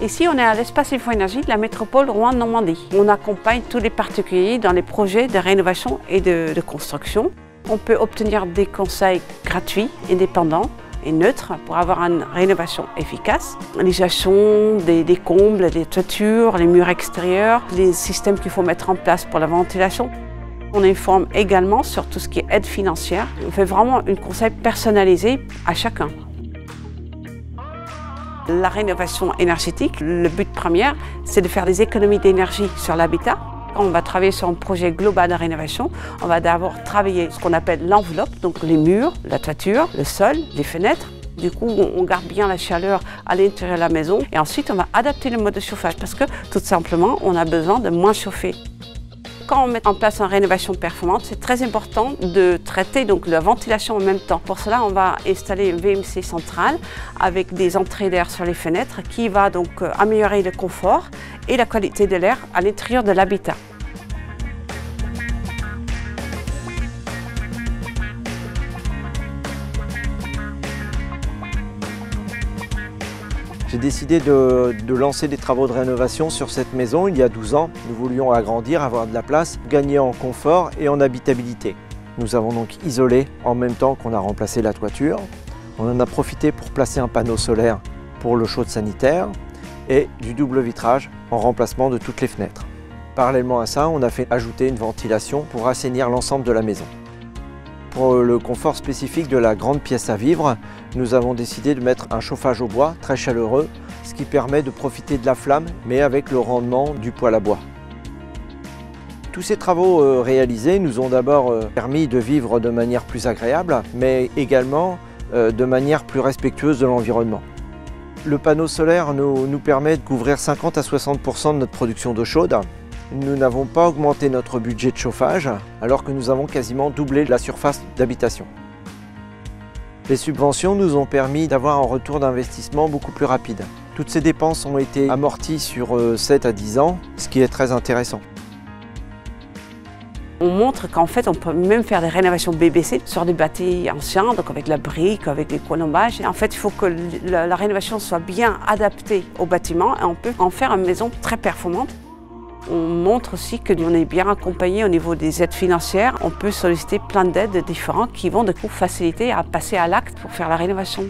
Ici, on est à l'espace InfoÉnergie de la métropole Rouen-Normandie. On accompagne tous les particuliers dans les projets de rénovation et de construction. On peut obtenir des conseils gratuits, indépendants et neutres pour avoir une rénovation efficace. L'isolation des combles, des toitures, les murs extérieurs, les systèmes qu'il faut mettre en place pour la ventilation. On informe également sur tout ce qui est aide financière. On fait vraiment un conseil personnalisé à chacun. La rénovation énergétique, le but premier, c'est de faire des économies d'énergie sur l'habitat. Quand on va travailler sur un projet global de rénovation, on va d'abord travailler ce qu'on appelle l'enveloppe, donc les murs, la toiture, le sol, les fenêtres. Du coup, on garde bien la chaleur à l'intérieur de la maison. Et ensuite, on va adapter le mode de chauffage parce que, tout simplement, on a besoin de moins chauffer. Quand on met en place une rénovation performante, c'est très important de traiter donc la ventilation en même temps. Pour cela, on va installer une VMC centrale avec des entrées d'air sur les fenêtres qui va donc améliorer le confort et la qualité de l'air à l'intérieur de l'habitat. J'ai décidé de lancer des travaux de rénovation sur cette maison il y a 12 ans. Nous voulions agrandir, avoir de la place, gagner en confort et en habitabilité. Nous avons donc isolé en même temps qu'on a remplacé la toiture. On en a profité pour placer un panneau solaire pour l'eau chaude sanitaire et du double vitrage en remplacement de toutes les fenêtres. Parallèlement à ça, on a fait ajouter une ventilation pour assainir l'ensemble de la maison. Pour le confort spécifique de la grande pièce à vivre, nous avons décidé de mettre un chauffage au bois très chaleureux, ce qui permet de profiter de la flamme, mais avec le rendement du poêle à bois. Tous ces travaux réalisés nous ont d'abord permis de vivre de manière plus agréable, mais également de manière plus respectueuse de l'environnement. Le panneau solaire nous permet de couvrir 50 à 60% de notre production d'eau chaude. Nous n'avons pas augmenté notre budget de chauffage, alors que nous avons quasiment doublé la surface d'habitation. Les subventions nous ont permis d'avoir un retour d'investissement beaucoup plus rapide. Toutes ces dépenses ont été amorties sur 7 à 10 ans, ce qui est très intéressant. On montre qu'en fait, on peut même faire des rénovations BBC sur des bâtis anciens, donc avec la brique, avec les colombages. En fait, il faut que la rénovation soit bien adaptée au bâtiment et on peut en faire une maison très performante. On montre aussi que l'on est bien accompagné au niveau des aides financières. On peut solliciter plein d'aides différentes qui vont de coup faciliter à passer à l'acte pour faire la rénovation.